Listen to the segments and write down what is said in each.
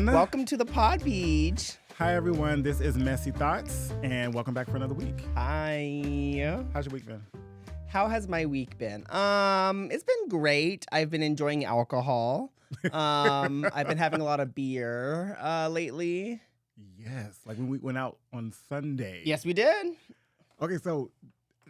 everyone. Welcome to the Pod Beach. Hi, everyone. This is Messy Thoughts, and welcome back for another week. Hi. How's your week been? How has my week been? It's been great. I've been enjoying alcohol. I've been having a lot of beer lately. Yes, like when we went out on Sunday. Yes, we did. Okay, so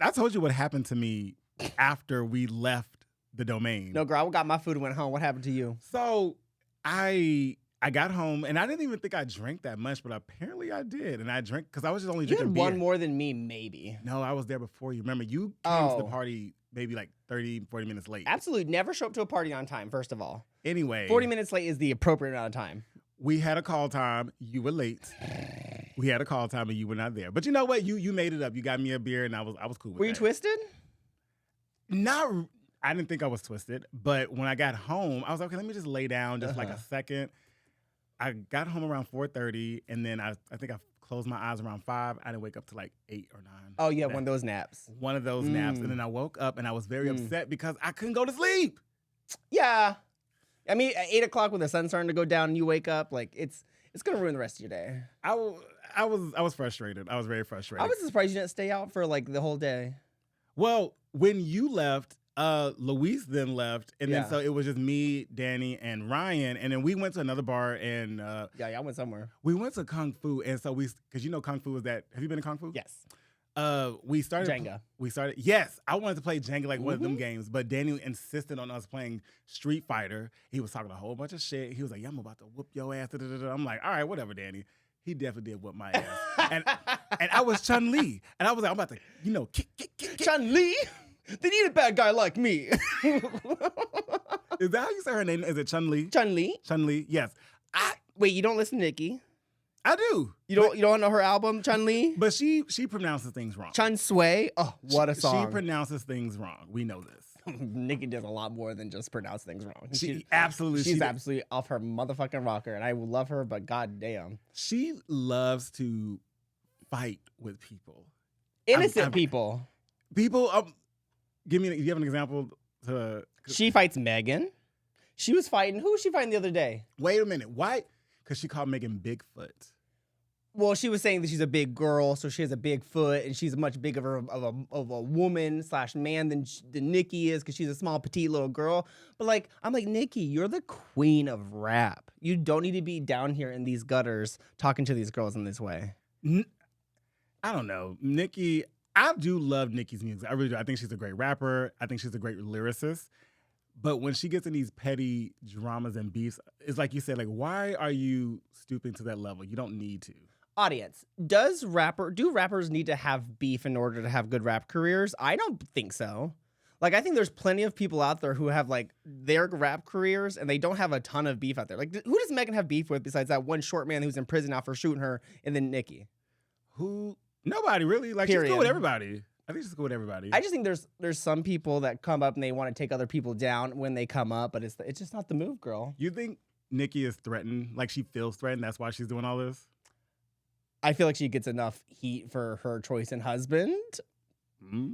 I told you what happened to me after we left the domain. No, girl, I got my food and went home. What happened to you? So I got home, and I didn't even think I drank that much, but apparently I did. And I drank because I was just only You drinking had beer. one more than me, maybe. No, I was there before you. Remember, you came to the party maybe like 30, 40 minutes late. Absolutely. Never show up to a party on time, first of all. Anyway. 40 minutes late is the appropriate amount of time. We had a call time. You were late. We had a call time, and you were not there. But you know what? You made it up. You got me a beer, and I was cool with Were you that. twisted? I didn't think I was twisted, but when I got home, I was like, okay, let me just lay down just like a second. I got home around 4:30, and then I think I closed my eyes around 5. I didn't wake up to like 8 or 9. Oh, yeah, one of those naps. One of those naps, and then I woke up, and I was very upset because I couldn't go to sleep. Yeah. I mean, at 8 o'clock when the sun's starting to go down and you wake up, like, it's going to ruin the rest of your day. I was frustrated. I was very frustrated. I was surprised you didn't stay out for, like, the whole day. Well, when you left, Luis then left, and then Yeah. so it was just me, Danny, and Ryan, and then we went to another bar, and Yeah, I went somewhere. we went to Kung Fu, and so because you know Kung Fu is that. Have you been to Kung Fu? Yes. We started Jenga. Yes, I wanted to play Jenga like one of them games, but Danny insisted on us playing Street Fighter. He was talking a whole bunch of shit. He was like, "Yeah, I'm about to whoop your ass." I'm like, "All right, whatever, Danny." He definitely did whoop my ass, and I was Chun-Li, and I was like, "I'm about to, kick." Chun-Li? They need a bad guy like me. Is that how you say her name? Is it Chun-Li? Chun-Li? Chun-Li, yes. Wait, you don't listen to Nicki? I do. You don't know her album, Chun-Li? But she pronounces things wrong. Chun-Sui? Oh, what a song. She pronounces things wrong. We know this. Nicki does a lot more than just pronounce things wrong. She's absolutely off her motherfucking rocker, and I love her, but goddamn. She loves to fight with people. Innocent people. People, do you have an example? She fights Megan. She was fighting. Who was she fighting the other day? Wait a minute. Why? Because she called Megan Bigfoot. Well, she was saying that she's a big girl, so she has a big foot, and she's much bigger of a woman / man than Nicki is, because she's a small, petite little girl. But I'm like, Nicki, you're the queen of rap. You don't need to be down here in these gutters talking to these girls in this way. I don't know, Nicki. I do love Nicki's music. I really do. I think she's a great rapper. I think she's a great lyricist. But when she gets in these petty dramas and beefs, it's like you said, like, why are you stooping to that level? You don't need to. Audience, do rappers need to have beef in order to have good rap careers? I don't think so. I think there's plenty of people out there who have, their rap careers, and they don't have a ton of beef out there. Who does Megan have beef with besides that one short man who's in prison now for shooting her, and then Nicki? Nobody, really. Period. She's cool with everybody. I think she's cool with everybody. I just think there's some people that come up and they want to take other people down when they come up, but it's just not the move, girl. You think Nicki is threatened? Like, she feels threatened? That's why she's doing all this? I feel like she gets enough heat for her choice in husband.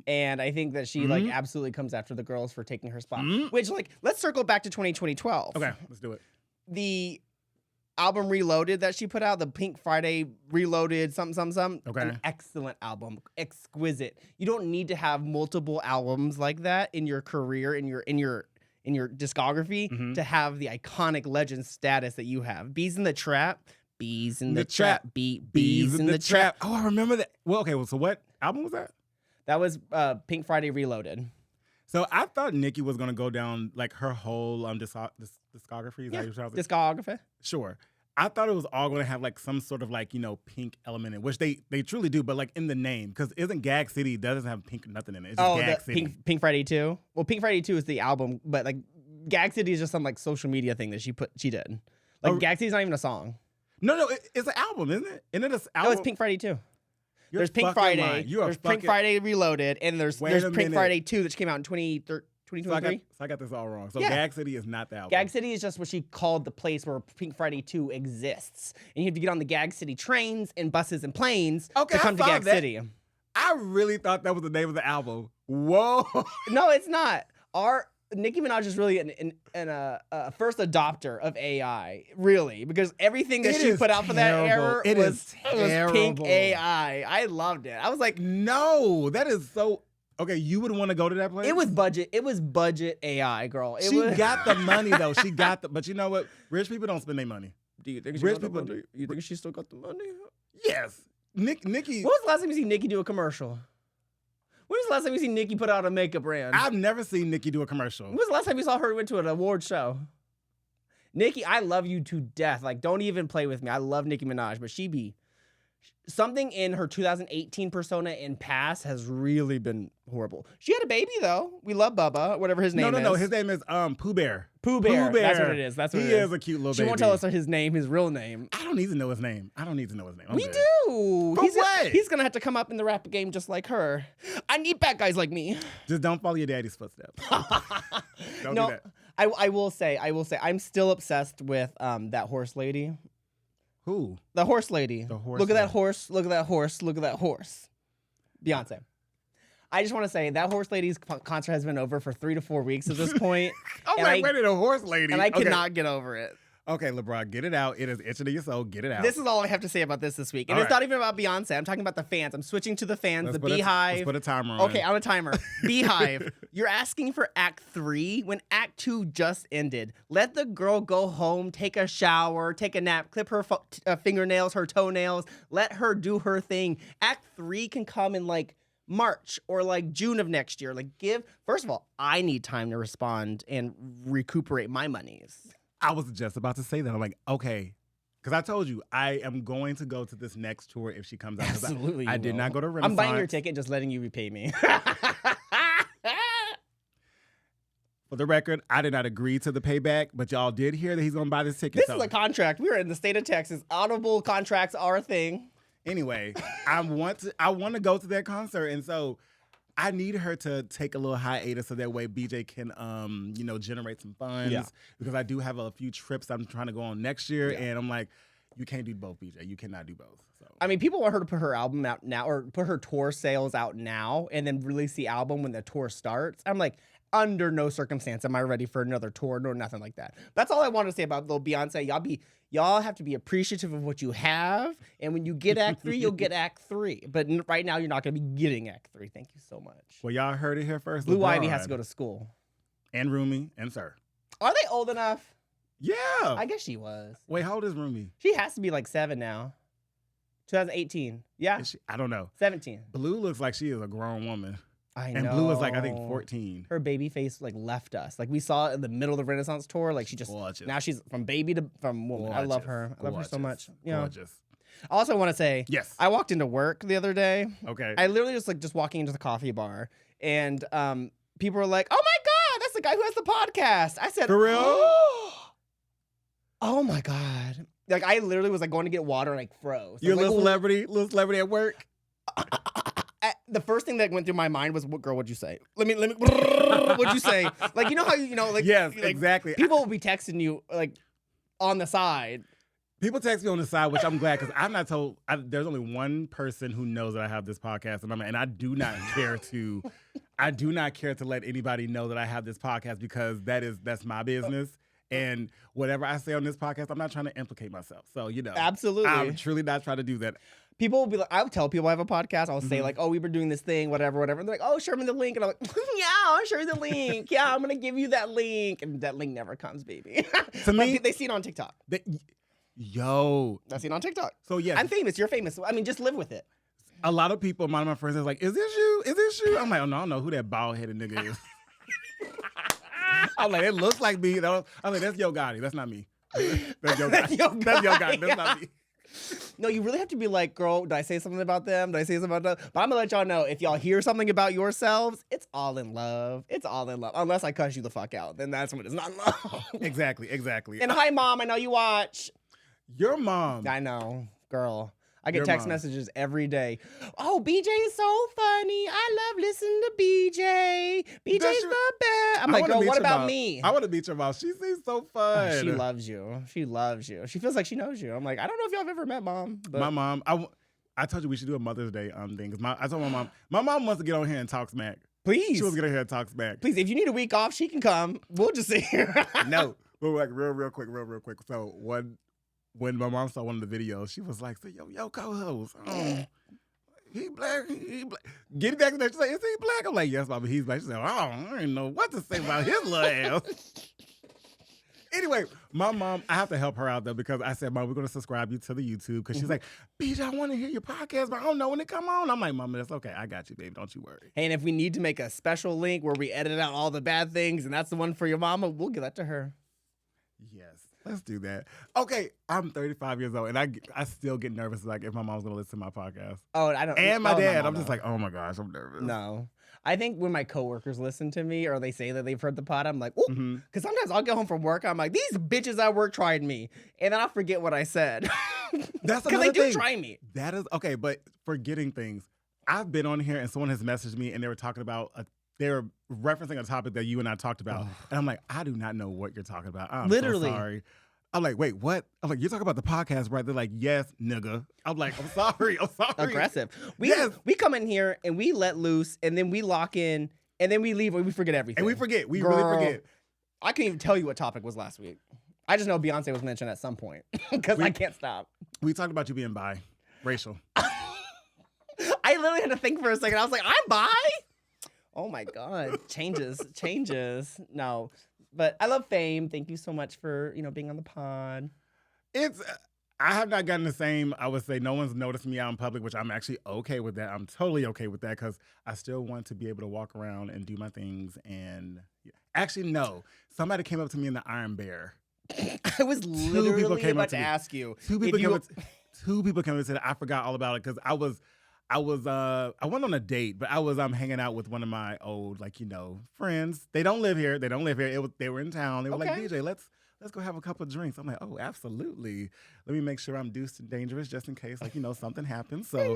And I think that she absolutely comes after the girls for taking her spot. Which, let's circle back to 2012. Okay, let's do it. The album Reloaded that she put out, the Pink Friday Reloaded something. Okay. An excellent album. Exquisite. You don't need to have multiple albums like that in your career, in your discography to have the iconic legend status that you have. Bees in the Trap. Bees in the Trap. Bees in the Trap. Oh, I remember that. Well, okay, so what album was that? That was Pink Friday Reloaded. So I thought Nicki was going to go down her whole discography. Is that what you're Discography. Sure. I thought it was all going to have some sort of pink element in it, which they truly do, but in the name, because isn't Gag City doesn't have pink nothing in it. It's just Gag City. Pink Friday 2? Well, Pink Friday 2 is the album, but Gag City is just some social media thing that she did. Gag City's not even a song. No, it's an album, isn't it? Isn't it an album? No, it's Pink Friday 2. There's Pink Friday. There's Pink Friday Reloaded, and there's Pink Friday 2 that came out in 2023. So I got this all wrong. So Yeah. Gag City is not the album. Gag City is just what she called the place where Pink Friday 2 exists. And you have to get on the Gag City trains and buses and planes to come to Gag City. I really thought that was the name of the album. Whoa. No, it's not. Nicki Minaj is really a first adopter of AI, really, because everything that she put out for that era was pink AI. I loved it. I was like, no, that is so. Okay, you would want to go to that place? It was budget AI, girl. She got the money though. But you know what? Rich people don't spend their money. Do you think You think she still got the money? Yes. Nicki. When was the last time you see Nicki do a commercial? When was the last time you see Nicki put out a makeup brand? I've never seen Nicki do a commercial. When was the last time you saw her went to an award show? Nicki, I love you to death. Like, don't even play with me. I love Nicki Minaj, but she be something in her 2018 persona and past has really been horrible. She had a baby though. We love Bubba, whatever his name is. No. His name is Pooh Bear. Pooh Bear. That's what it is. He is a cute little baby. She won't tell us his name, his real name. I don't need to know his name. We do. For what? He's gonna have to come up in the rap game just like her. I need bad guys like me. Just don't follow your daddy's footsteps. Don't do that. I will say, I'm still obsessed with that horse lady. Who? The horse lady. Look at that horse. Look at that horse. Look at that horse. Beyonce. I just want to say that horse lady's concert has been over for 3 to 4 weeks at this point. I'm like, wait a minute, a horse lady. And I cannot get over it. Okay, LeBron, get it out. It is itching to your soul. Get it out. This is all I have to say about this week. And it's not even about Beyonce. I'm talking about the fans. I'm switching to the fans, the Beehive. Let's put a timer on. Okay, on a timer. Beehive, you're asking for Act 3 when Act 2 just ended. Let the girl go home, take a shower, take a nap, clip her fingernails, her toenails. Let her do her thing. Act 3 can come in like March or like June of next year. Like first of all, I need time to respond and recuperate my monies. I was just about to say that. I'm like, okay. Because I told you, I am going to go to this next tour if she comes out. Absolutely. I did not go to Renaissance. I'm buying your ticket, just letting you repay me. For the record, I did not agree to the payback, but y'all did hear that he's going to buy this ticket. This is a contract. We are in the state of Texas. Audible contracts are a thing. Anyway, I want to go to that concert, and so I need her to take a little hiatus so that way BJ can, generate some funds. Yeah. Because I do have a few trips I'm trying to go on next year, and I'm like, you can't do both, BJ. You cannot do both. So I mean, people want her to put her album out now or put her tour sales out now and then release the album when the tour starts. I'm like, under no circumstance am I ready for another tour, nor nothing like that. That's all I want to say about little Beyonce. Y'all have to be appreciative of what you have, and when you get Act 3, you'll get Act 3. But right now, you're not going to be getting Act 3. Thank you so much. Well, y'all heard it here first. Blue LeBron. Ivy has to go to school. And Rumi and Sir. Are they old enough? Yeah. I guess she was. Wait, how old is Rumi? She has to be like 7 now. 2018. Yeah. I don't know. 17. Blue looks like she is a grown woman. I know. And Blue is like, I think 14. Her baby face like left us. Like we saw it in the middle of the Renaissance tour. Like she just gorgeous. Now she's from baby to from woman. Gorgeous. I love her. I love her so much. You know. Gorgeous. I also want to say, yes. I walked into work the other day. Okay. I literally just walking into the coffee bar, and people were like, "Oh my God, that's the guy who has the podcast." I said, "For real?" Oh my God! Like I literally was like going to get water and I froze. You're a like, little celebrity at work. The first thing that went through my mind was, "What girl would you say? Let me. What'd you say? Like you know how like yes, like, exactly. People will be texting you like on the side. People text me on the side, which I'm glad because I'm not told. There's only one person who knows that I have this podcast, and I do not care to. I do not care to let anybody know that I have this podcast because that's my business. And whatever I say on this podcast, I'm not trying to implicate myself. So, absolutely, I'm truly not trying to do that. People will be like, I'll tell people I have a podcast. I'll say like, oh, we were doing this thing, whatever. And they're like, oh, show me the link. And I'm like, yeah, I'll show you the link. Yeah, I'm going to give you that link. And that link never comes, baby. To me, they see it on TikTok. Yo. I see it on TikTok. So, yes. I'm famous. You're famous. I mean, just live with it. A lot of people, one of my friends is like, is this you? Is this you? I'm like, oh, no, I don't know who that bald-headed nigga is. I'm like, it looks like me. I'm like, that's Yo Gotti. That's not me. That's Yo Gotti. That's Yo Gotti. That's not me. No, you really have to be like, girl, did I say something about them? Did I say something about them? But I'm going to let y'all know, if y'all hear something about yourselves, it's all in love. It's all in love. Unless I cuss you the fuck out. Then that's when it's not love. Exactly. And hi, Mom. I know you watch. Your mom. I know, girl. I get text messages every day. Oh, BJ is so funny. I love listening to BJ. BJ's the best. I'm like, girl, what about me? I want to meet your mom. She seems so fun. Oh, she loves you. She loves you. She feels like she knows you. I'm like, I don't know if y'all have ever met Mom. But my mom, I told you we should do a Mother's Day thing. Cause I told my mom wants to get on here and talk smack. Please. She was gonna hear talks back. Please, if you need a week off, she can come. We'll just sit here. No, but like real quick. So when my mom saw one of the videos, she was like, "So yo, co-host, he black. Getting back to that, she's like, is he black? I'm like, yes, Mama, he's black. She said, I don't know what to say about his little ass. Anyway, my mom, I have to help her out though because I said, Mom, we're going to subscribe you to the YouTube because she's like, BJ, I want to hear your podcast, but I don't know when it come on. I'm like, Mama, that's okay. I got you, baby. Don't you worry. Hey, and if we need to make a special link where we edit out all the bad things and that's the one for your mama, we'll give that to her. Yes, let's do that. Okay, I'm 35 years old and I still get nervous like if my mom's going to listen to my podcast. Oh, I don't. And my dad. I'm no. just like, oh my gosh, I'm nervous. No. I think when my coworkers listen to me or they say that they've heard the pod, I'm like, ooh. Because sometimes I'll get home from work, I'm like, these bitches at work tried me. And then I'll forget what I said. That's because they do try me. That is, okay, but forgetting things. I've been on here and someone has messaged me and they were talking about, they were referencing a topic that you and I talked about. And I'm like, I do not know what you're talking about. I'm Literally. so sorry. I'm like, wait, what? I'm like, you're talking about the podcast, right? They're like, yes, nigga. I'm like, I'm sorry. Aggressive. We come in here and we let loose and then we lock in and then we leave and we forget everything. And we forget. We Girl, really forget. I can't even tell you what topic was last week. I just know Beyonce was mentioned at some point because I can't stop. We talked about you being bi-racial. I literally had to think for a second. I was like, I'm bi? Oh my God. Changes. No. But I love fame. Thank you so much for, being on the pod. I have not gotten the same, I would say, no one's noticed me out in public, which I'm actually okay with that. I'm totally okay with that because I still want to be able to walk around and do my things. And actually, no. Somebody came up to me in the Iron Bear. I was literally about to ask you. Two people came up and said, I forgot all about it because I went on a date, but I was hanging out with one of my old, friends. They don't live here. They were in town. They were like, DJ, let's go have a couple of drinks. I'm like, oh, absolutely. Let me make sure I'm deuced and dangerous just in case, something happens. So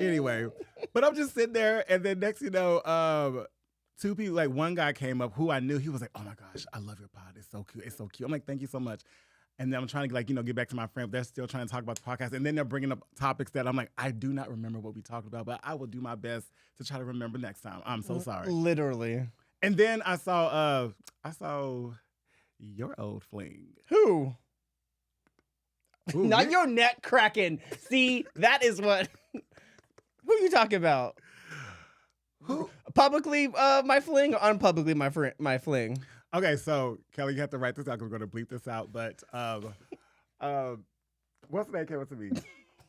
anyway, but I'm just sitting there, and then next, two people, one guy came up who I knew. He was like, oh my gosh, I love your pod. It's so cute. It's so cute. I'm like, thank you so much. And then I'm trying to get back to my friend. They're still trying to talk about the podcast. And then they're bringing up topics that I'm like, I do not remember what we talked about, but I will do my best to try to remember next time. I'm so sorry. Literally. And then I saw your old fling. Who? Ooh, not your neck cracking. See, that is what. Who are you talking about? Who? Publicly, my fling, or unpublicly, my fling. Okay, so Kelly, you have to write this out because we're going to bleep this out. But what's the name came up to me?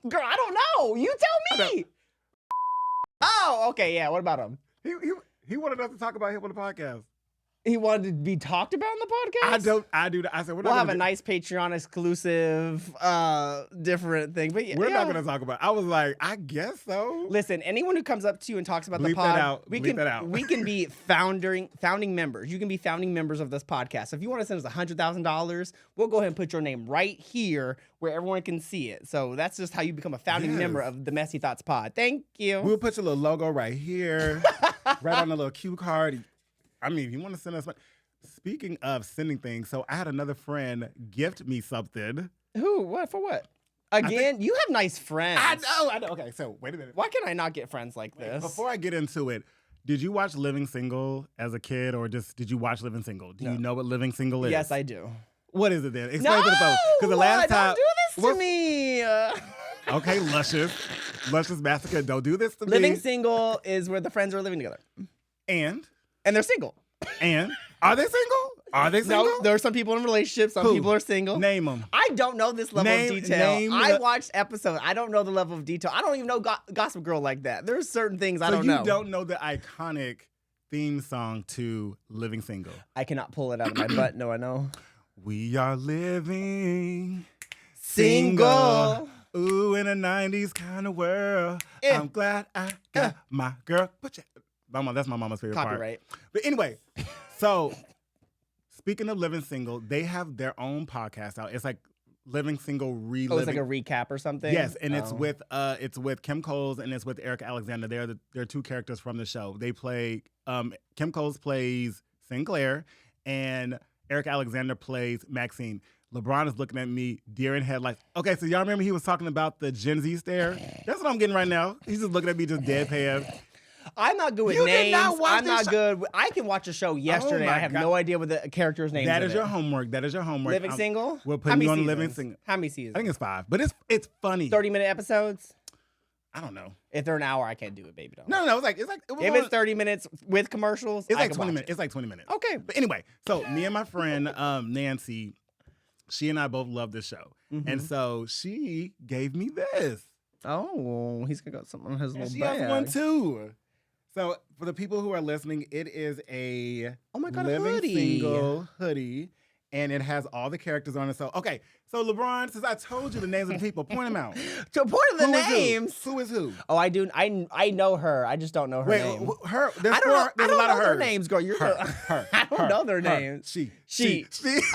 Girl, I don't know. You tell me. Oh, okay, yeah. What about him? He wanted us to talk about him on the podcast. He wanted to be talked about on the podcast? I do that. I said, we'll have a nice Patreon exclusive, different thing. But we're not going to talk about it. I was like, I guess so. Listen, anyone who comes up to you and talks about the pod, we can be founding members. You can be founding members of this podcast. So if you want to send us $100,000, we'll go ahead and put your name right here where everyone can see it. So that's just how you become a founding member of the Messy Thoughts pod. Thank you. We'll put your little logo right here, right on the little cue card. I mean, if you want to send us money. Speaking of sending things, so I had another friend gift me something. Who? What? For what? Again, you have nice friends. I know. Okay, so wait a minute. Why can I not get friends like this? Before I get into it, did you watch Living Single as a kid, or just did you watch Living Single? Do you know what Living Single is? Yes, I do. What is it then? Explain to the folks. Because the last time, don't do this to me. Okay, Luscious Massacre. Don't do this to me. Living Single is where the friends are living together. And they're single. And are they single? Are they single? No, there are some people in relationships. Some people are single. Name them. I don't know this level of detail. I watched episodes. I don't know the level of detail. I don't even know Gossip Girl like that. There's certain things I don't know. So you don't know the iconic theme song to Living Single? I cannot pull it out of my butt. No, I know. We are living single. Ooh, in a 90s kind of world. I'm glad I got my girl. Mama, that's my mama's favorite Copyright. part. But anyway, so speaking of Living Single, they have their own podcast out. It's like Living Single Reliving. Oh, it's like a recap or something? Yes, and it's with Kim Coles and it's with Erica Alexander. They're two characters from the show. They play Kim Coles plays Sinclair and Erica Alexander plays Maxine. LeBron is looking at me, deer in headlights. Okay, so y'all remember he was talking about the Gen Z stare? That's what I'm getting right now. He's just looking at me just deadpan. I'm not good with You did names. not watch I'm this not show? good. I can watch a show yesterday. my I have God. no idea what the character's name is. That is your homework. That is your homework. Living Single? We're How putting many you on seasons? Living Single. How many seasons? I think it's 5, but it's funny. 30-minute episodes? I don't know. If they're an hour, I can't do it, baby doll. No, it was If it's 30 minutes with commercials, it's I like can 20 watch minutes. it. It's like 20 minutes. Okay. But anyway, so me and my friend Nancy, she and I both love this show. Mhm. And so she gave me this. Oh, he's gonna got something on his And little she bag. has one too. So for the people who are listening, it is a Oh my God, a Living hoodie. Single hoodie. And it has all the characters on it. So, okay. So, LeBron, since I told you the names of the people, point them out. To point of the Who is who? names. Who is who? Oh, I do. I know her. I just don't know her Wait, name. her. There's I don't know. There's I don't a lot know of their hers. names, girl. You're Her, the, her, I don't her, know their her. names. She.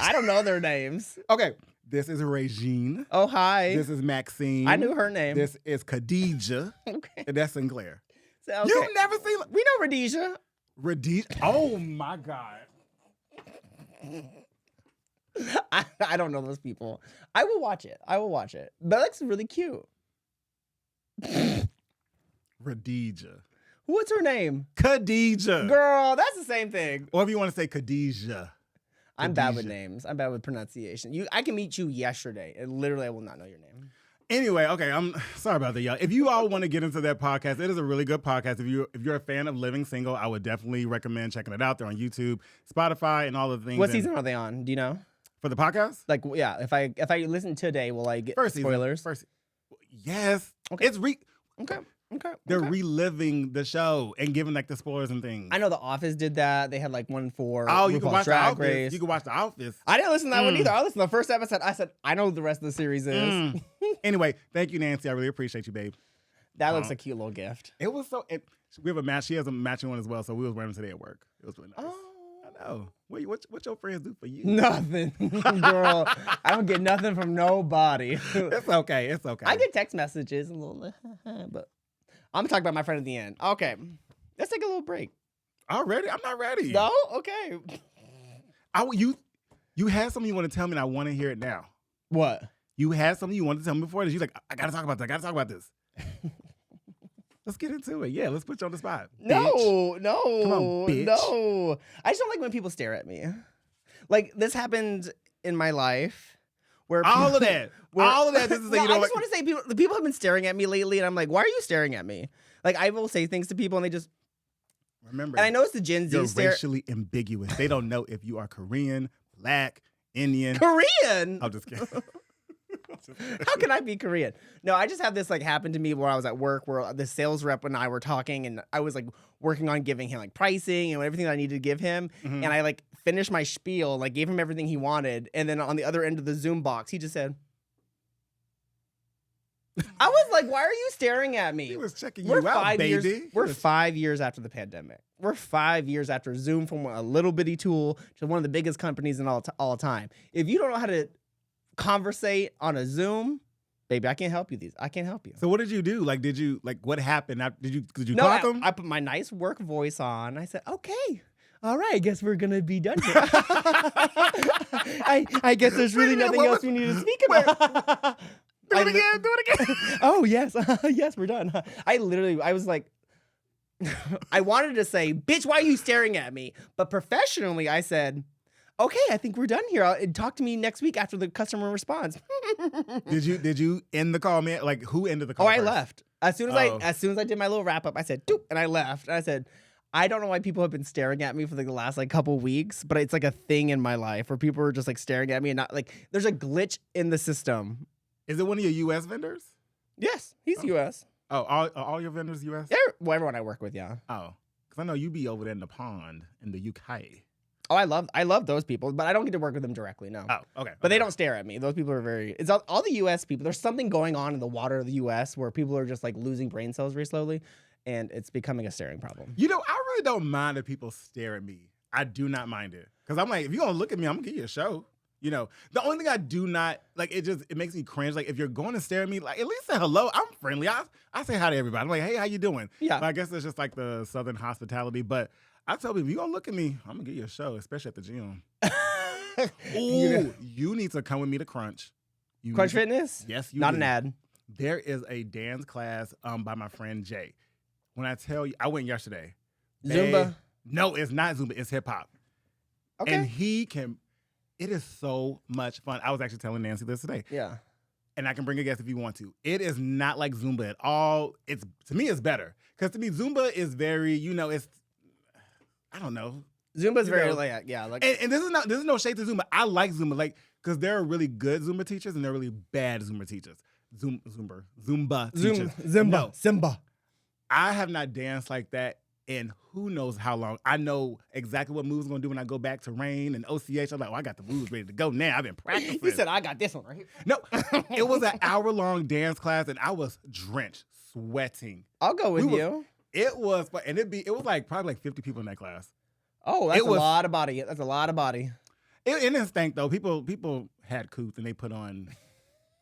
I don't know their names. Okay. This is Regine. Oh, hi. This is Maxine. I knew her name. This is Khadija. Okay. And that's Sinclair. So, okay. You've never seen We know Rhodesia. Radija. Oh my God. I don't know those people. I will watch it. That looks really cute. Radija. What's her name? Khadija. Girl, that's the same thing. Or if you want to say Khadija. I'm bad with Khadijah. names. I'm bad with pronunciation. I can meet you yesterday, and literally I will not know your name. Anyway, okay, I'm sorry about that, y'all. If you all want to get into that podcast, it is a really good podcast. If you're a fan of Living Single, I would definitely recommend checking it out. They're on YouTube, Spotify, and all the things. What season are they on? Do you know? For the podcast? Like, yeah, if I listen today, will I get First spoilers? Season. Yes. Okay. It's Okay. they're reliving the show and giving like the spoilers and things. I know The Office did that. They had like one for You can RuPaul's watch the Drag Office. Race. You can watch the Office. I didn't listen to that one either. I listened to the first episode. I said, I know what the rest of the series is. Anyway, thank you, Nancy. I really appreciate you, babe. That looks a cute little gift. It was so. We have a match. She has a matching one as well, so we was wearing them today at work. It was really nice. Oh. I know. What your friends do for you? Nothing, girl. I don't get nothing from nobody. It's okay. It's okay. I get text messages and a little, but I'm gonna talk about my friend at the end. Okay, let's take a little break. Already? I'm not ready. No, okay. You had something you want to tell me, and I want to hear it now. What? You had something you wanted to tell me before this. You're like, I gotta talk about that. I gotta talk about this. Let's get into it. Yeah, let's put you on the spot. Bitch. No, Come on, bitch. no. I just don't like when people stare at me. Like this happened in my life. Where All of that. This is No, you know, I just want to say the people have been staring at me lately, and I'm like, why are you staring at me? Like I will say things to people, and they just remember. And I know it's the Gen Z you're stare. racially ambiguous. They don't know if you are Korean, Black, Indian. Korean. I'm just kidding. How can I be Korean? No, I just had this like happen to me where I was at work where the sales rep and I were talking and I was like working on giving him like pricing and everything that I needed to give him. Mhm. And I like finished my spiel, like gave him everything he wanted. And then on the other end of the Zoom box, he just said, I was like, why are you staring at me? He was checking We're you out, 5 baby. years. We're 5 years after the pandemic. We're 5 years after Zoom from a little bitty tool to one of the biggest companies in all time. If you don't know how to conversate on a Zoom, baby, I can't help you. I can't help you. So what did you do? Like, what happened? Did you No, clock him? I put my nice work voice on. I said, okay. All right, I guess we're gonna be done here. I guess there's really Wait a minute, nothing what else was- we need to speak about. Do it again. Oh yes, yes, we're done. I was like, I wanted to say, bitch, why are you staring at me? But professionally, I said, okay, I think we're done here. Talk to me next week after the customer responds. Did you end the call, man? Like, who ended the call? Oh, I first? left as soon Oh. as I did my little wrap up. I said, doop, and I left. And I said, I don't know why people have been staring at me for like the last like couple weeks, but it's like a thing in my life where people are just like staring at me and not like there's a glitch in the system. Is it one of your U.S. vendors? Yes, he's U.S. Oh, all your vendors U.S.? Yeah, well, everyone I work with, yeah. Oh, because I know you be over there in the pond in the UK. Oh, I love those people, but I don't get to work with them directly, no. Oh, okay. But they don't stare at me. Those people are it's all the U.S. people. There's something going on in the water of the U.S. where people are just like losing brain cells very slowly, and it's becoming a staring problem. You know, I really don't mind if people stare at me. I do not mind it. Because I'm like, if you're going to look at me, I'm going to give you a show. You know, the only thing I do not, like, it makes me cringe. Like, if you're going to stare at me, like, at least say hello. I'm friendly. I say hi to everybody. I'm like, hey, how you doing? Yeah. But I guess it's just like the Southern hospitality. But I tell people, if you're going to look at me, I'm going to give you a show, especially at the gym. Ooh, you need to come with me to Crunch. Crunch Fitness? Yes, you Not do. an ad. There is a dance class by my friend Jay. when I tell you, I went yesterday. Zumba? No, it's not Zumba. It's hip hop. Okay. And he can. It is so much fun. I was actually telling Nancy this today. Yeah. And I can bring a guest if you want to. It is not like Zumba at all. It's to me, it's better because to me, Zumba is very, it's. I don't know. Zumba's very and this is no shade to Zumba. I like Zumba, because there are really good Zumba teachers and there are really bad Zumba teachers. Zumba teachers. No. Zumba. I have not danced like that in who knows how long. I know exactly what moves I'm gonna do when I go back to Rain and OCH. I'm like, I got the moves ready to go now. I've been practicing. He said, I got this one right here. No, it was an hour-long dance class and I was drenched, sweating. I'll go with you. It was, and it was probably 50 people in that class. Oh, that's a lot of body. That's a lot of body. It didn't stink though. People had coots and they put on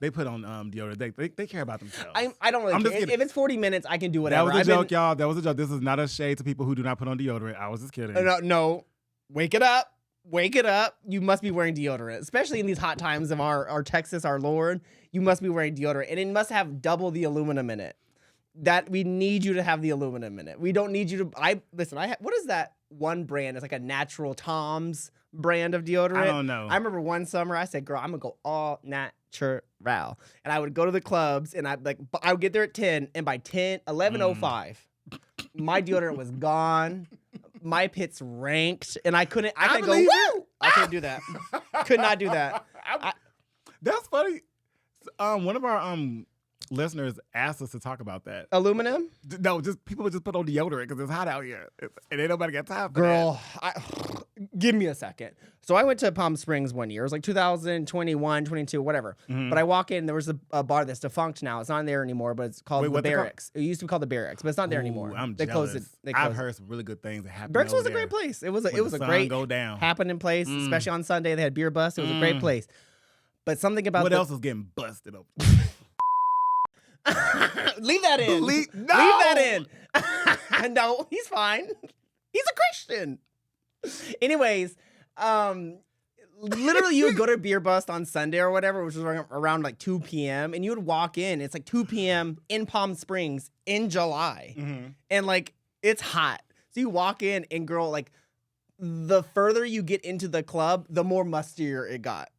deodorant. They care about themselves. I don't really care. If it's 40 minutes, I can do whatever. That was a joke, y'all. That was a joke. This is not a shade to people who do not put on deodorant. I was just kidding. No. Wake it up. Wake it up. You must be wearing deodorant, especially in these hot times of our Texas, our Lord. You must be wearing deodorant, and it must have double the aluminum in it. That we need you to have the aluminum in it. We don't need you to. What is that one brand? It's like a Natural Tom's brand of deodorant. I don't know. I remember one summer I said, "Girl, I'm gonna go all natural," and I would go to the clubs, and I would get there at 10, and by 11:05, my deodorant was gone. My pits ranked, and I couldn't go. Woo! I couldn't do that. Could not do that. That's funny. One of our listeners asked us to talk about that. Aluminum? No, just people would just put on deodorant because it's hot out here, and ain't nobody got time for Girl, give me a second. So I went to Palm Springs one year. It was like 2021, 22, whatever. Mm-hmm. But I walk in, there was a bar that's defunct now. It's not there anymore, but it's called the Barracks. It used to be called the Barracks, but it's not there anymore. They closed it. I've heard some really good things that happened. Barracks was a great place. It was a great happening place, especially on Sunday. They had beer bust. It was a great place. But something about what else is getting busted open? Leave that in. Leave that in. No, he's fine. He's a Christian. Anyways, literally you would go to Beer Bust on Sunday or whatever, which was around like 2 p.m. and you would walk in. It's like 2 p.m. in Palm Springs in July. Mm-hmm. And like it's hot. So you walk in and girl, like the further you get into the club, the more mustier it got.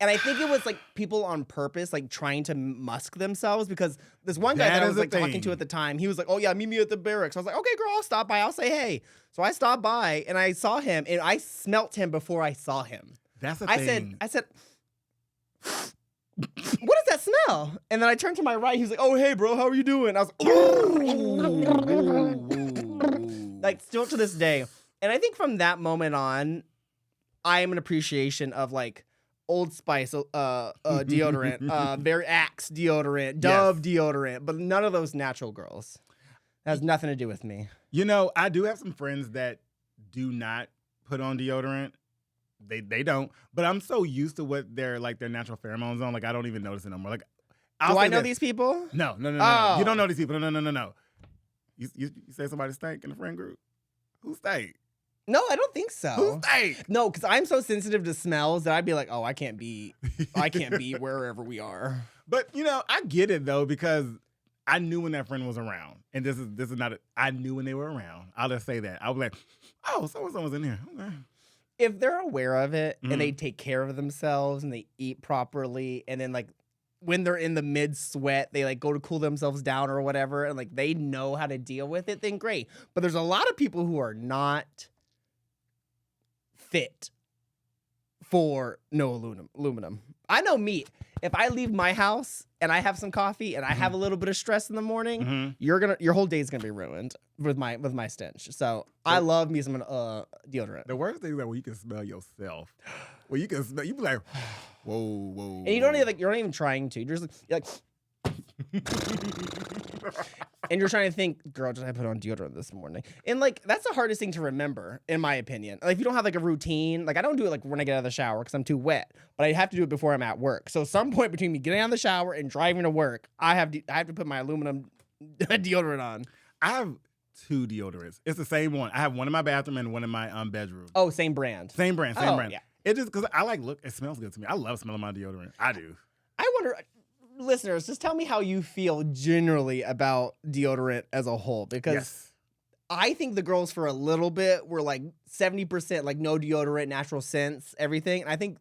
And I think it was like people on purpose, like trying to musk themselves because this one guy that I was like talking to at the time, he was like, "Oh yeah, meet me at the Barracks." I was like, "Okay, girl, I'll stop by. I'll say hey." So I stopped by and I saw him and I smelt him before I saw him. That's the thing. I said, "What does that smell?" And then I turned to my right. He was like, "Oh hey, bro, how are you doing?" I was like, still to this day. And I think from that moment on, I am an appreciation of like Old Spice deodorant, Very Axe deodorant, Dove deodorant, but none of those natural girls. That has nothing to do with me. I do have some friends that do not put on deodorant. They don't. But I'm so used to what their natural pheromones on. Like I don't even notice it no more. Like, do I know these people? No. Oh. You don't know these people. No. You say somebody stank in the friend group? Who stank? No, I don't think so. Who stank? No, because I'm so sensitive to smells that I'd be like, oh, I can't be wherever we are. But I get it though because I knew when that friend was around, and this is not. I knew when they were around. I'll just say that. I was like, oh, someone's in here. Okay. If they're aware of it and they take care of themselves and they eat properly, and then like when they're in the mid sweat, they like go to cool themselves down or whatever, and like they know how to deal with it, then great. But there's a lot of people who are not fit for no aluminum. I know me. If I leave my house and I have some coffee and I have a little bit of stress in the morning, your whole day is gonna be ruined with my stench. So I love me some deodorant. The worst thing is that when you can smell yourself. When you can smell, you be like, whoa. And you're not even trying to. You're just like and you're trying to think, girl, did I put on deodorant this morning? And like that's the hardest thing to remember, in my opinion. Like if you don't have like a routine, like I don't do it like when I get out of the shower because I'm too wet, but I have to do it before I'm at work. So some point between me getting out of the shower and driving to work, I have to put my aluminum deodorant on. I have 2 deodorants. It's the same one. I have one in my bathroom and one in my bedroom. Oh, same brand. Same brand. Yeah. It just because it smells good to me. I love smelling my deodorant. I do. I wonder. listeners, just tell me how you feel generally about deodorant as a whole, because I think the girls for a little bit were like 70% like no deodorant, natural scents, everything. And I think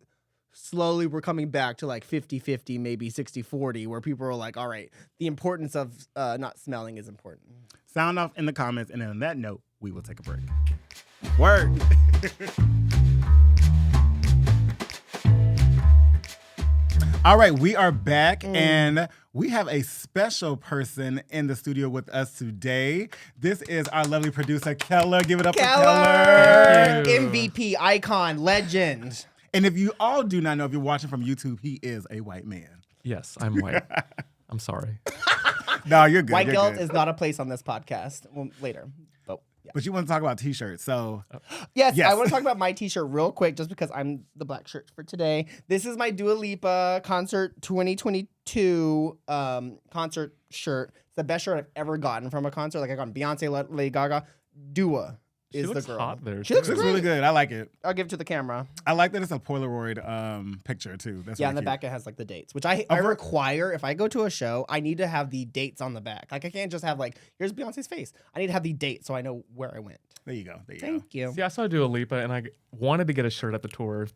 slowly we're coming back to like 50-50, maybe 60-40, where people are like, all right, the importance of not smelling is important. Sound off in the comments. And then on that note, we will take a break. Word. All right, we are back, and we have a special person in the studio with us today. This is our lovely producer, Keller. Give it up for Keller. MVP, icon, legend. And if you all do not know, if you're watching from YouTube, he is a white man. Yes, I'm white. I'm sorry. No, you're good. White you're guilt good. is not a place on this podcast. Well, later. But yeah. But you want to talk about T-shirts, so. Yes, I want to talk about my T-shirt real quick, just because I'm the black shirt for today. This is my Dua Lipa concert 2022 concert shirt. It's the best shirt I've ever gotten from a concert. Like I got Beyonce, Lady Gaga. Dua is the girl. Hot there. She looks It looks really good. I like it. I'll give it to the camera. I like that it's a Polaroid picture, too. That's Yeah, really on the cute. back it has like the dates, which I require. If I go to a show, I need to have the dates on the back. Like I can't just have like, here's Beyonce's face. I need to have the date so I know where I went. There you go. There you go. Thank you. See, I saw Dua Lipa, and I wanted to get a shirt at the tour.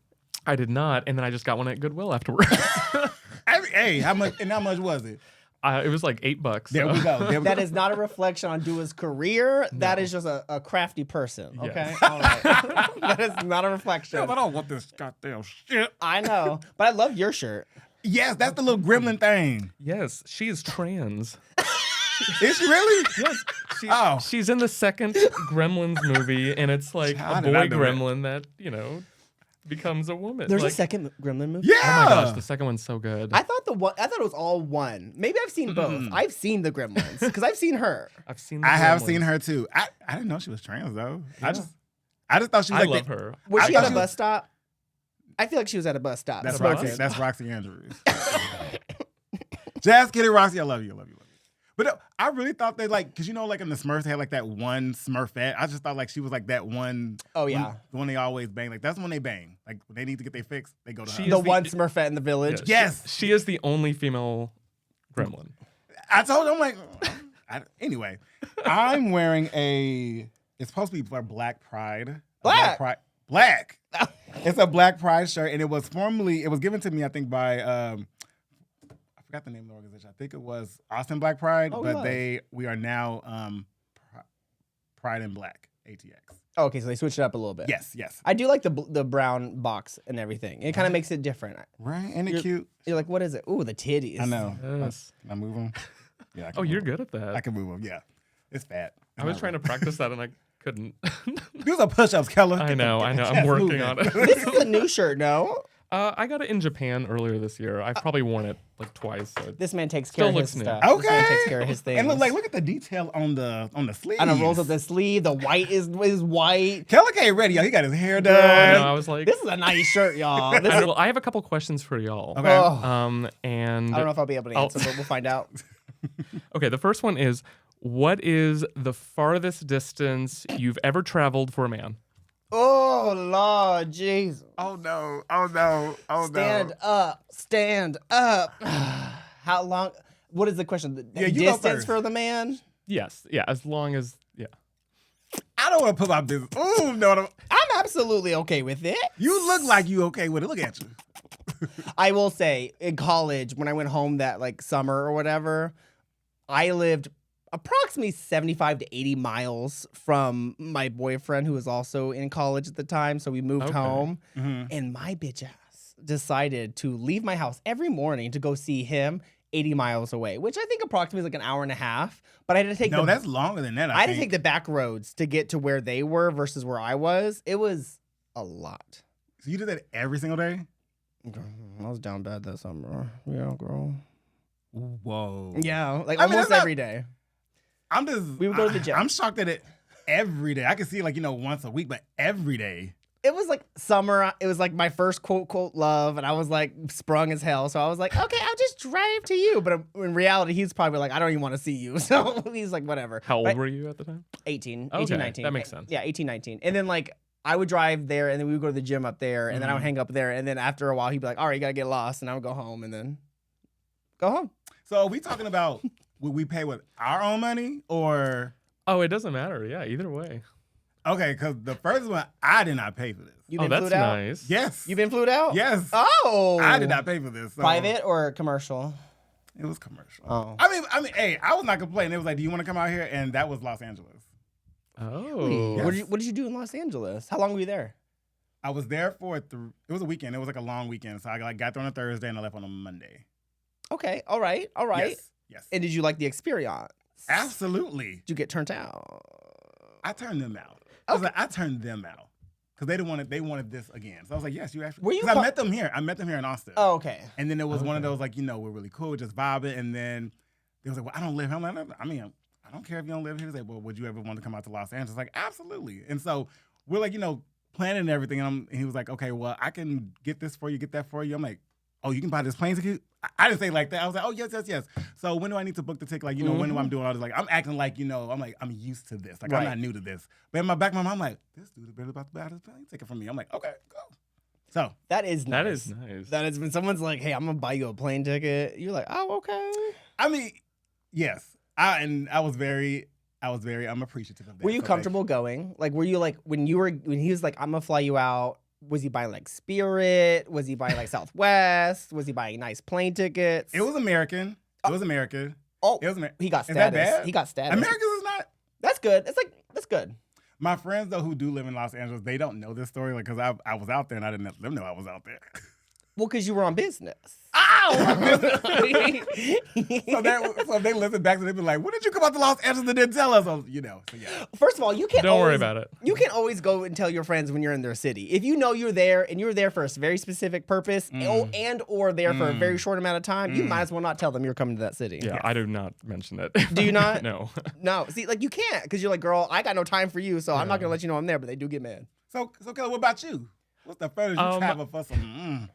I did not, and then I just got one at Goodwill afterwards. Hey, how much? And how much was it? It was like $8. There we go. There we That go. is not a reflection on Dua's career. That is just a crafty person. Okay, Yes. all right. That is not a reflection. I don't want this goddamn shit. I know, but I love your shirt. Yes, that's the little gremlin thing. Yes, she is trans. Is she really? Yes. She's in the second Gremlins movie, and it's like How a did I boy know that? gremlin that, becomes a woman. There's like, a second Gremlin movie. Yeah. Oh my gosh, the second one's so good. I thought it was all one. Maybe I've seen both. I've seen the Gremlins because I've seen her. I've seen. The I have Gremlins. seen her too. I didn't know she was trans though. Yeah. I just thought she was I like love her. Was I she at thought a she bus was- stop? I feel like she was at a bus stop. That's Roxy. Roxy. That's Roxy Andrews. Jazz Kitty Roxy, I love you. I love you. But I really thought they because in the Smurfs they had like that one Smurfette. I just thought like she was like that one. Oh, yeah. the one they always bang. Like that's the one they bang. Like when they need to get their fix, they go to She her. is The one Smurfette in the village. Yeah, Yes. she is the only female gremlin. I told him anyway, I'm wearing it's supposed to be for Black Pride. Black. It's a Black Pride shirt, and it was given to me, I think, by I forgot the name of the organization. I think it was Austin Black Pride, Oh, but nice. we are now Pride in Black, ATX. Oh, okay, so they switched it up a little bit. Yes. I do like the brown box and everything. It kind of makes it different. Right? Ain't it cute? You're like, what is it? Ooh, the titties. I know. Yes. Can I move them? Yeah. I can Oh, move you're 'em. good at that. I can move them. Yeah. It's fat. I was trying to practice that and I couldn't. do some push-ups, Keller. I know. I'm chest working moving. on it. This is a new shirt, no? I got it in Japan earlier this year. I've probably worn it like twice. So This man takes Still care of his looks new. stuff. Okay. This man takes care of his things. And look at the detail on the sleeve. And it rolls up the sleeve. The white is white. Keller came ready, yo. He got his hair I done. know, I was like, This is a nice shirt, y'all. This is, well, I have a couple questions for y'all. Okay. oh, And I don't know if I'll be able to I'll- answer, but we'll find out. okay, the first one is, what is the farthest distance you've ever traveled for a man? Oh, Lord Jesus. Oh no. Oh no. Oh Stand no. up. Stand up. How long? What is the question? The Yeah, you go distance first. for the man? Yes, yeah, as long as I don't want to put my business. Ooh, no. I'm absolutely okay with it. You look like you okay with it. Look at you. I will say, in college, when I went home that like summer or whatever, I lived approximately 75 to 80 miles from my boyfriend, who was also in college at the time. So we moved Okay. home, Mm-hmm. and my bitch ass decided to leave my house every morning to go see him 80 miles away, which I think approximately is like an hour and a half. But I had to take No, that's longer than that. I had to think. take the back roads to get to where they were versus where I was. It was a lot. So you did that every single day? I was down bad that summer. Yeah, girl. Whoa. Yeah, like I mean, almost that's not- every day. I'm just. We would go to the gym. I'm shocked at it every day. I can see once a week, but every day. It was like summer. It was like my first quote love, and I was like sprung as hell. So I was like, okay, I'll just drive to you. But in reality, he's probably like, I don't even want to see you. So he's like, whatever. how old But were you at the time? 18, Okay, 19. that makes sense. Yeah, 18, 19. And then like I would drive there, and then we would go to the gym up there, and then I would Mhm. hang up there. And then after a while, he'd be like, all right, you gotta get lost, and I would go home, and then Go home. So are we talking about would we pay with our own money or? Oh, it doesn't matter. Yeah, either way. Okay, because the first one, I did not pay for this. You Oh, been that's flued out? nice. Yes. You been flued out? Yes. Oh. I did not pay for this. So Private or commercial? It was commercial. Oh. I mean, hey, I was not complaining. It was like, do you want to come out here? And that was Los Angeles. Oh. Yes. What did you do in Los Angeles? How long were you there? I was there for it was a weekend. It was like a long weekend. So I got there on a Thursday and I left on a Monday. Okay. All right. Yes. And did you like the experience? Absolutely. Did you get turned out? I turned them out. I was like, I turned them out. Because they wanted this again. So I was like, yes, you actually. Were you Because I met them here. I met them here in Austin. Oh, okay. And then it was one of those, like, we're really cool, just vibing. And then they was like, well, I don't live here. I'm like, I mean, I don't care if you don't live here. He's like, well, would you ever want to come out to Los Angeles? Like, absolutely. And so we're like, planning and everything. And he was like, okay, well, I can get this for you, get that for you. I'm like, oh, you can buy this plane ticket? I didn't say it like that. I was like, oh, yes. So when do I need to book the ticket? Like, when do I'm doing all this? Like, I'm acting like, I'm like, I'm used to this. Like, Right. I'm not new to this. But in my back of my mind, I'm like, this dude is barely about to buy this plane ticket from me. I'm like, okay, go. So. That is nice. That is nice. That is when someone's like, hey, I'm going to buy you a plane ticket. You're like, oh, okay. I mean, yes. I'm appreciative of that. Were you So, comfortable going? Like, were you like, when he was like, I'm going to fly you out, was he buying like Spirit? Was he buying like Southwest? Was he buying nice plane tickets? It was American. It was American. Oh, It was American. he got Is that status. bad? He got status. Americans is not. That's good. That's good. My friends, though, who do live in Los Angeles, they don't know this story. Like, because I was out there and I didn't let them know I was out there. Well, because you were on business. Ow! So if they listen back to it, they be like, when did you come out to Los Angeles and didn't tell us? So yeah. First of all, you can't Don't worry always- about it. You can't always go and tell your friends when you're in their city. If you know you're there and you're there for a very specific purpose or there for a very short amount of time, you might as well not tell them you're coming to that city. Yeah, I do not mention it. Do you not? No. No. See, like you can't because you're like, girl, I got no time for you, so I'm not going to let you know I'm there, but they do get mad. So Keller, what about you? What's the furthest you travel for some?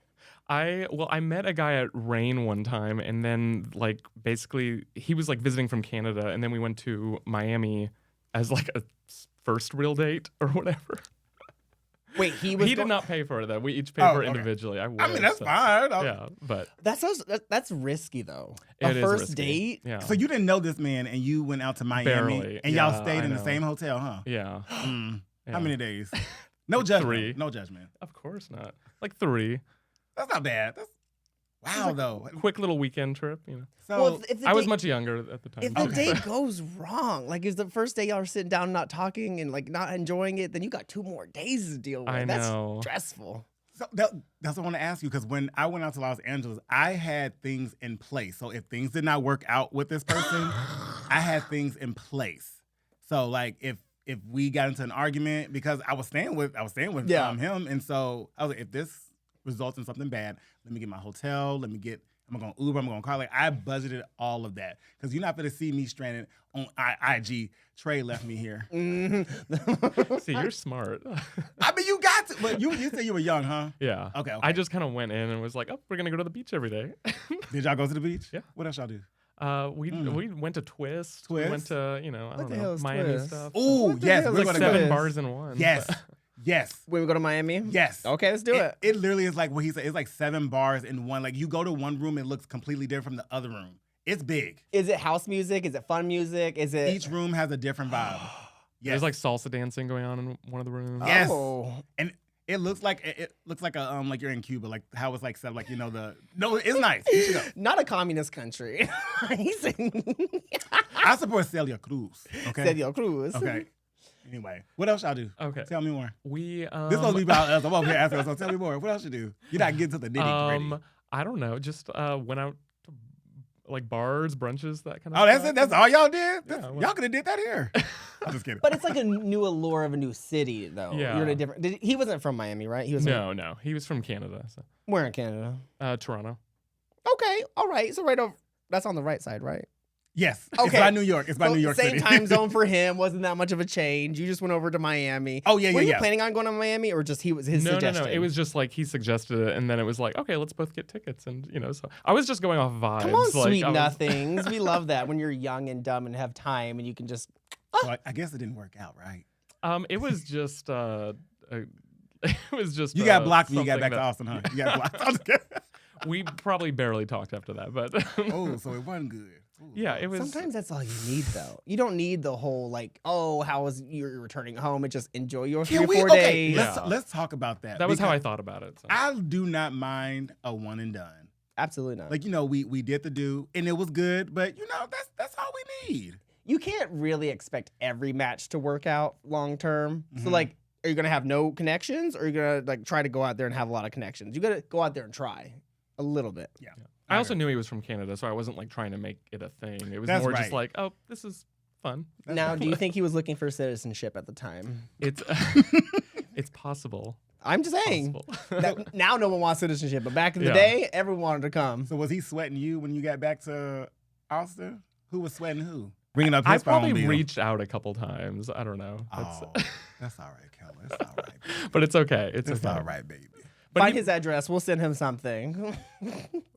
I met a guy at Rain one time, and then like basically he was like visiting from Canada, and then we went to Miami as like a first real date or whatever. Wait, He did not pay for it though. We each paid for it individually. I mean, that's fine. Yeah, but That's risky though. it A is first risky. date. Yeah. So you didn't know this man and you went out to Miami Barely. and y'all Yeah, stayed I in the know. same hotel, huh? Yeah. How many days? No judgment. 3. No judgment. Of course not. Like 3. That's not bad. That's wow, though. Quick little weekend trip, So Well, if the I was date- much younger at the time. If the date goes wrong, like is the first day y'all are sitting down not talking and like not enjoying it, then you got 2 more days to deal with. I That's know. stressful. So that's what I want to ask you, because when I went out to Los Angeles, I had things in place. So if things did not work out with this person, I had things in place. So like if we got into an argument, because I was staying with him, and so I was like, if this results in something bad, let me get my hotel, I'm gonna Uber, I'm gonna call. Like I budgeted all of that, because you're not gonna see me stranded on IG. Trey left me here. See, you're smart. I mean, you got to, but you said you were young, huh? Yeah. Okay. I just kind of went in and was like, oh, we're going to go to the beach every day. Did y'all go to the beach? Yeah. What else y'all do? We went to Twist. We went to, I What don't the know, hell is Miami Twist? stuff. Oh, What the yes. hell We're is gonna like go. 7 bars in one. Yes. Yes. When we go to Miami? Yes. Okay, let's do it. It literally is like what he said. It's like 7 bars in one. Like you go to one room, it looks completely different from the other room. It's big. Is it house music? Is it fun music? Is it Each room has a different vibe. Yes. There's like salsa dancing going on in one of the rooms. Yes. Oh. And it looks like a like you're in Cuba, like how it's like set, like no, it's nice. You should go. Not a communist country. He's in I support Celia Cruz. Okay. Celia Cruz. Okay. Anyway, what else y'all do? Okay. Tell me more. We This is supposed to be about us. I'm over here asking, so tell me more. What else you do? You're not getting to the nitty gritty. I don't know. Just went out to like bars, brunches, that kind of Oh, stuff. that's it? That's all y'all did? Yeah, well- Y'all could have did that here. I'm just kidding. But it's like a new allure of a new city, though. Yeah. You're in a different. He wasn't from Miami, right? He was. No. He was from Canada. So. Where in Canada? Toronto. Okay, all right. So right over. That's on the right side, right? Yes. Okay. It's by New York. It's by So New York same City. time zone for him. Wasn't that much of a change. You just went over to Miami. Oh, yeah, Were you yeah. planning on going to Miami, or just his suggestion? No. It was just like he suggested it, and then it was like, okay, let's both get tickets, and so I was just going off vibes. Come on, like, sweet I was- nothings. We love that when you're young and dumb and have time, and you can just. So I guess it didn't work out, right? It was just it was just You got blocked when you got something back to that- Austin, huh? You got blocked. I'm just kidding. We probably barely talked after that, but Oh, so it wasn't good. Ooh. yeah, it was. Sometimes that's all you need, though. You don't need the whole like, oh, how was you returning home? And just enjoy your 3 or 4 days. Let's talk about that. That was how I thought about it. So. I do not mind a one and done. Absolutely not. Like, we did the do and it was good, but that's all we need. You can't really expect every match to work out long term. Mm-hmm. So like, are you gonna have no connections, or are you gonna like try to go out there and have a lot of connections? You gotta go out there and try a little bit. Yeah. I also knew he was from Canada, so I wasn't like trying to make it a thing. It was That's more right. just like, oh, this is fun. Now, do you think he was looking for citizenship at the time? It's it's possible. I'm just saying. Possible. Now no one wants citizenship, but back in the Yeah. day, everyone wanted to come. So was he sweating you when you got back to Austin? Who was sweating who? Bringing up his I phone probably bill. reached out a couple times. I don't know. Oh, that's all right, Keller. It's all right. Baby. But it's okay. It's It's okay. all right, baby. But Find he, his address. We'll send him something.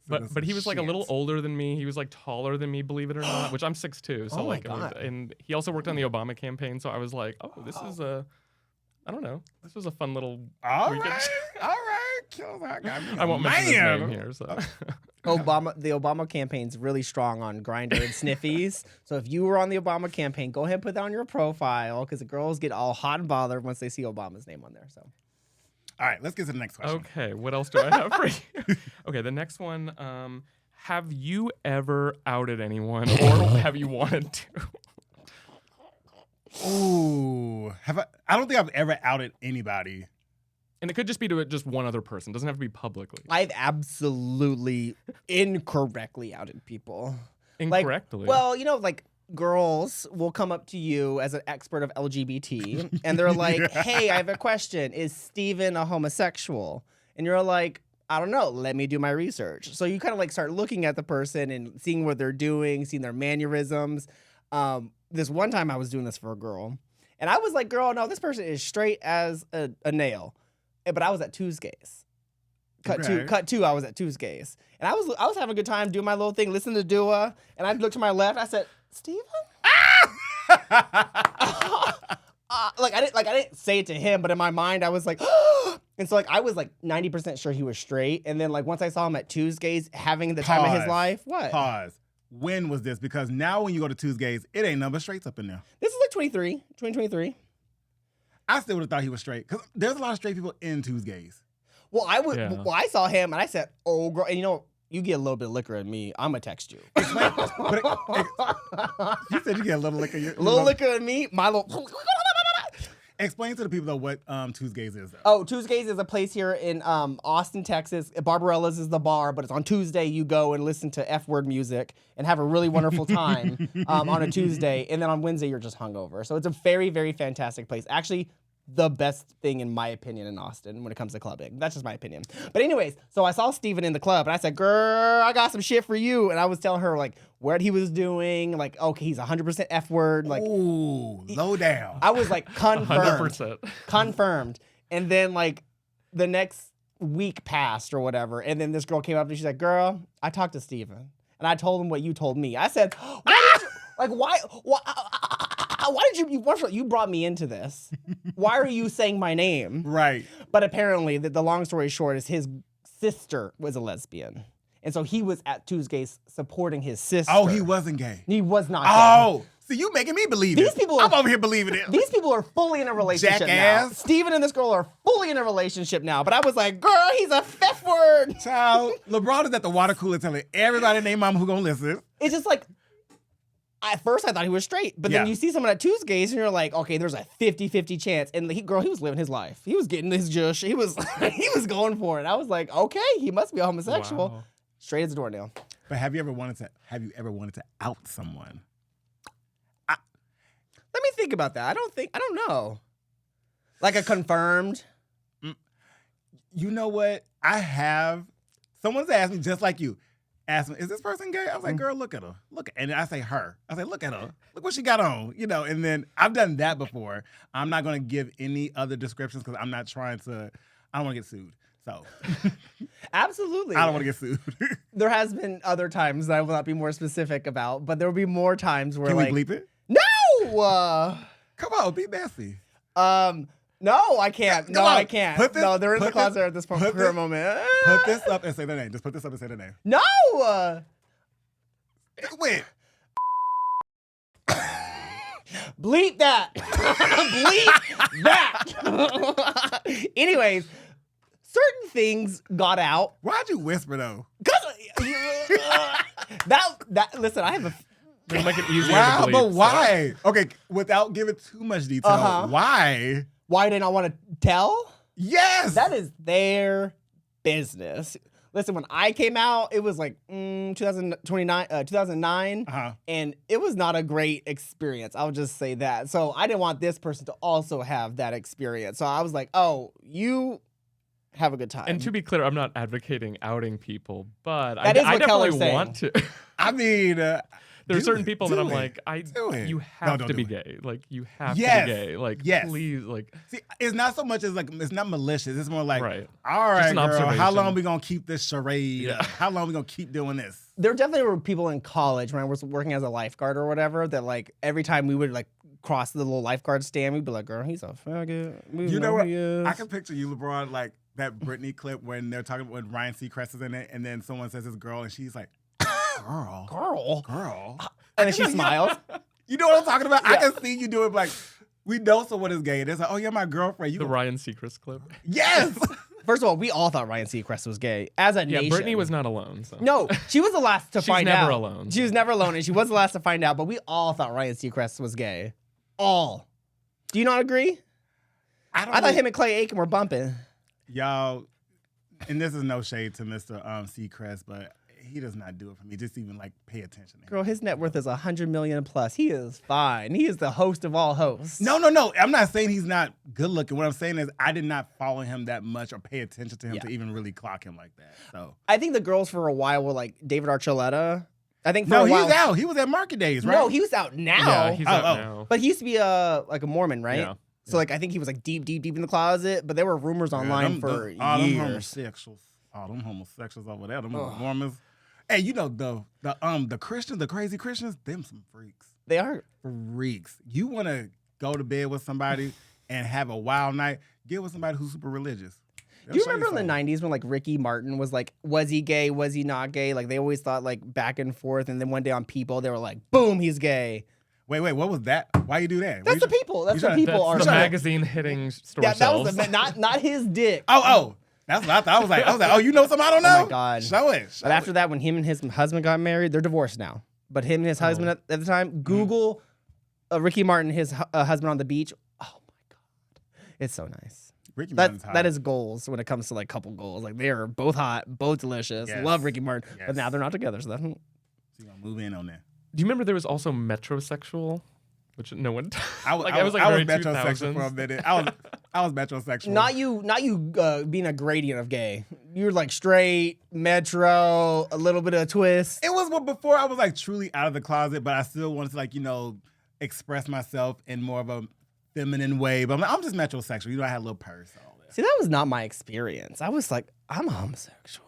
but he was like a little Shit. older than me. He was like taller than me, believe it or not, which I'm 6'2". So Oh my like, God. and he also worked on the Obama campaign. So I was like, oh, this is I don't know. This was a fun little All weekend. right, all right. Keller, I got me I won't mention his man. name here. So The Obama campaign's really strong on Grindr and Sniffies. So if you were on the Obama campaign, go ahead and put that on your profile, because the girls get all hot and bothered once they see Obama's name on there. So All right, let's get to the next question. okay, what else do I have for you? Okay, the next one. Have you ever outed anyone, or have you wanted to? Ooh, I don't think I've ever outed anybody. And it could just be to just one other person. It doesn't have to be publicly. I've absolutely incorrectly outed people. Incorrectly. Well, like girls will come up to you as an expert of LGBT and they're like, hey, I have a question. Is Steven a homosexual? And you're like, I don't know. Let me do my research. So you kind of like start looking at the person and seeing what they're doing, seeing their mannerisms. This one time I was doing this for a girl and I was like, girl, no, this person is straight as a nail. But I was at Tuesdays. Cut two, I was at Tuesdays. And I was having a good time doing my little thing, listening to Dua, and I looked to my left, I said, Steven? I didn't say it to him, but in my mind I was like, and so like I was like 90% sure he was straight. And then like once I saw him at Tuesdays having the time of his life, what? Pause. When was this? Because now when you go to Tuesdays, it ain't number straights up in there. This is like 2023. I still would have thought he was straight because there's a lot of straight people in Tuesdays. Well, Yeah. I saw him and I said, oh, girl, and you get a little bit of liquor in me, I'm going to text you. You said you get a little liquor. A little liquor in me, my little... Explain to the people though what Tuesdays is. Though. Oh, Tuesdays is a place here in Austin, Texas. Barbarella's is the bar, but it's on Tuesday. You go and listen to F-word music and have a really wonderful time on a Tuesday. And then on Wednesday, you're just hungover. So it's a very, very fantastic place. Actually, the best thing, in my opinion, in Austin when it comes to clubbing. That's just my opinion. But anyways, so I saw Steven in the club, and I said, girl, I got some shit for you. And I was telling her, like, what he was doing. Like, okay, he's 100% F-word. Like, ooh, low down. I was like, confirmed. 100%. Confirmed. And then, like, the next week passed or whatever, and then this girl came up and she's like, girl, I talked to Steven, and I told him what you told me. I said, why did you, like, why did you brought me into this? Why are you saying my name? Right. But apparently, the long story short is his sister was a lesbian. And so he was at Tuesdays supporting his sister. Oh, he wasn't gay. He was not gay. Oh, so you making me believe These it. people I'm are- over here believing it. These people are fully in a relationship now. Jackass. Steven and this girl are fully in a relationship now. But I was like, girl, he's a F-word. Child, LeBron is at the water cooler telling everybody and their mama who gonna listen. It's just like, at first I thought he was straight. But then Yeah. you see someone at Tuesdays and you're like, okay, there's a 50-50 chance. And he was living his life. He was getting his jush. He was going for it. I was like, okay, he must be a homosexual. Wow. Straight as a doornail. But have you ever wanted to out someone? Let me think about that. I don't know. Like a confirmed. You know what? I have. Someone's asked me just like you. Asked me, is this person gay? I was like, girl, look at her. And I say her. I say, look at her. Look what she got on. And then I've done that before. I'm not going to give any other descriptions because I'm not trying to. I don't want to get sued. So Absolutely. I don't want to get sued. There has been other times that I will not be more specific about, but there will be more times where Can like we bleep it? no. Come on, be messy. No, I can't. No, Come on. I can't. Put this- No, they're in the put closet this- at this put current this- moment. Put this up and say their name. Just put this up and say their name. No. Wait. Bleep that. Bleep that. Anyways, certain things got out. Why'd you whisper though? that listen, I have a It'll make it easier Wow, to bleep. but why? Okay, without giving too much detail, Uh-huh. why? why did I want to tell? Yes. That is their business. Listen, when I came out, it was like 2009, Uh-huh. and it was not a great experience. I'll just say that. So I didn't want this person to also have that experience. So I was like, oh, you have a good time. And to be clear, I'm not advocating outing people, but That is I what definitely Keller's saying. want to. I mean, There are do certain it, people do that I'm it, like, do it. you No, have don't to do be it. gay. Like, you have Yes, to be gay. Like, yes. please, like, see, it's not so much as like it's not malicious. It's more like, Right. all right, an girl, how observation. long we gonna keep this charade? Yeah. up? How long we gonna keep doing this? There definitely were people in college when I was working as a lifeguard or whatever that like every time we would like cross the little lifeguard stand, we'd be like, girl, he's a faggot. We You know what? he is." I can picture you, LeBron, like that Britney clip when they're talking when Ryan Seacrest is in it, and then someone says it's girl, and she's like, girl, Girl. girl. And then she smiles. You know what I'm talking about? I Yeah. can see you do it like, we know someone is gay. And it's like, oh, you're my girlfriend. You the go, Ryan Seacrest clip. yes. First of all, we all thought Ryan Seacrest was gay as a Yeah, nation. Brittany was not alone. So. No, she was the last to She's find never out. alone. She was never alone, and she was the last to find out. But we all thought Ryan Seacrest was gay. All. Do you not agree? I don't I thought know. him and Clay Aiken were bumping. Y'all, and this is no shade to Mr. Seacrest, but he does not do it for me. Just even like pay attention to him. Girl, his net worth is $100 million plus. He is fine. He is the host of all hosts. No. I'm not saying he's not good looking. What I'm saying is I did not follow him that much or pay attention to him Yeah. to even really clock him like that. So I think the girls for a while were like David Archuleta. I think for no, a while. he's out. He was at Market Days, right? No, he was out now. Yeah, he's out Oh. now. But he used to be like a Mormon, right? Yeah. So like I think he was like deep in the closet. But there were rumors online for all them years. homosexuals, over there, them Mormons. Hey, you know the Christians, the crazy Christians, them some freaks. They are. Freaks. You want to go to bed with somebody and have a wild night? Get with somebody who's super religious. Do you remember in the 90s when like Ricky Martin was like, was he gay? Was he not gay? Like they always thought like back and forth. And then one day on People, they were like, boom, he's gay. Wait, what was that? Why you do that? That's the People. That's you what trying- people are. That's the trying- magazine hitting store Yeah, that shelves. was not his dick. Oh, that's what I thought. I was like, oh, you know something I don't know? Oh my God. Show it. But after that, when him and his husband got married, they're divorced now. But him and his husband at the time, Google Ricky Martin, his husband on the beach. Oh my God. It's so nice. Ricky Martin's hot. That is goals when it comes to like couple goals. Like they are both hot, both delicious. Yes. Love Ricky Martin. Yes. But now they're not together. So that's So you gonna move in on that. Do you remember there was also metrosexual, which no one. I was very metrosexual for a 2000s. minute. I was metrosexual. not you being a gradient of gay. You're like straight, metro, a little bit of a twist. It was before I was like truly out of the closet, but I still wanted to like, express myself in more of a feminine way. But I'm just metrosexual. I had a little purse. All that. See, that was not my experience. I was like, I'm a homosexual.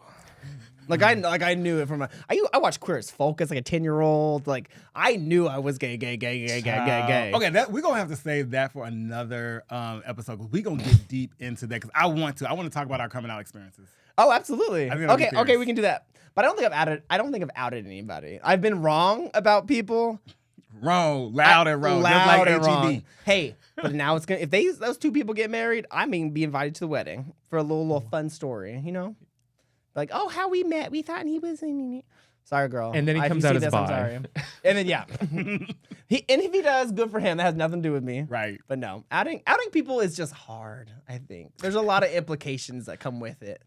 Like I knew it from I watched Queer as Folk as like a 10-year-old. Like I knew I was gay. Okay, we're gonna have to save that for another episode because we're gonna get deep into that because I want to talk about our coming out experiences. Oh, absolutely. I think that'll be Okay, fierce. we can do that. But I don't think I've outed anybody. I've been wrong about people. Wrong, loud and wrong, just Loud like and HEB. wrong. Hey, but now it's gonna if those two people get married, I'm gonna be invited to the wedding for a little fun story, Like, oh, how we met. We thought he was sorry, girl. And then he If comes you out see as this, I'm bi. sorry. And then yeah. And if he does, good for him. That has nothing to do with me. Right. But no, outing people is just hard, I think. There's a lot of implications that come with it.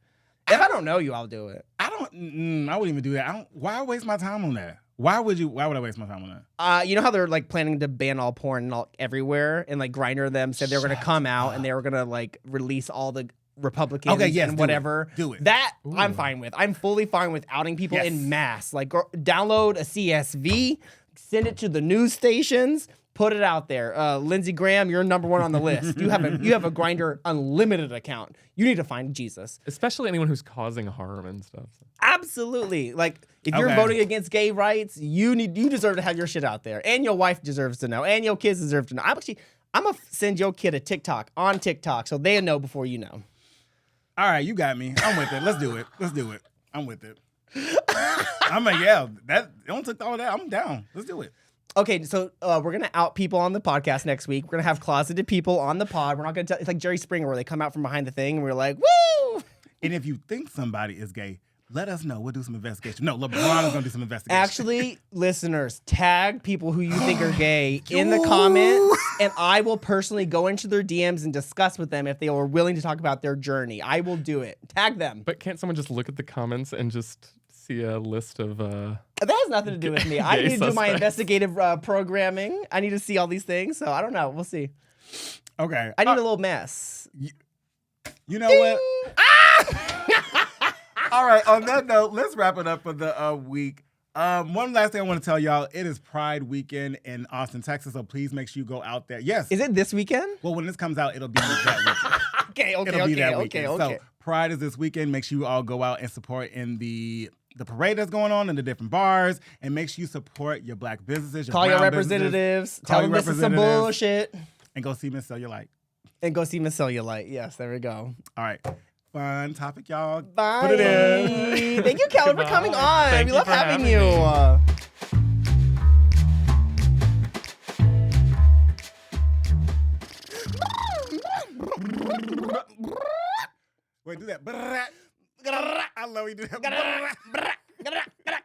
If I don't know you, I'll do it. I wouldn't even do that. Why waste my time on that? Why would I waste my time on that? You know how they're like planning to ban all porn everywhere, and like Grindr them said they were going to come out and they were going to like release all the Republicans and do whatever. it. Do it. That Ooh. I'm fine with. I'm fully fine with outing people Yes. in mass. Like download a CSV, send it to the news stations, put it out there. Lindsey Graham, you're number one on the list. You have a Grindr Unlimited account. You need to find Jesus. Especially anyone who's causing harm and stuff. Absolutely. Like if you're Okay. voting against gay rights, you deserve to have your shit out there. And your wife deserves to know. And your kids deserve to know. I'm going to send your kid a TikTok on TikTok so they'll know before you know. All right, you got me. I'm with it. Let's do it. I'm with it. I'm like, yeah, that don't took all that. I'm down. Let's do it. Okay, so we're going to out people on the podcast next week. We're going to have closeted people on the pod. We're not going to tell. It's like Jerry Springer where they come out from behind the thing and we're like, woo! And if you think somebody is gay, let us know. We'll do some investigation. No, LeBron is going to do some investigation. Actually, listeners, tag people who you think are gay in the comments, and I will personally go into their DMs and discuss with them if they are willing to talk about their journey. I will do it. Tag them. But can't someone just look at the comments and just see a list of That has nothing to do with me. I need to do my investigative programming. I need to see all these things. So I don't know. We'll see. Okay. I need a little mess. You know what? All right. On that note, let's wrap it up for the week. One last thing I want to tell y'all. It is Pride weekend in Austin, Texas. So please make sure you go out there. Yes. Is it this weekend? Well, when this comes out, it'll be that weekend. It'll be that weekend. So Pride is this weekend. Make sure you all go out and support in the parade that's going on in the different bars, and make sure you support your black businesses, your Call your brown representatives. businesses. Tell them this is some bullshit. And go see Miss Cellulite. And go see Miss Cellulite. Yes, there we go. All right. Fun topic, y'all. Bye. Put it in. Thank you, Keller, for coming on. Thank we you love for having having you. Wait, do that. I love you do that.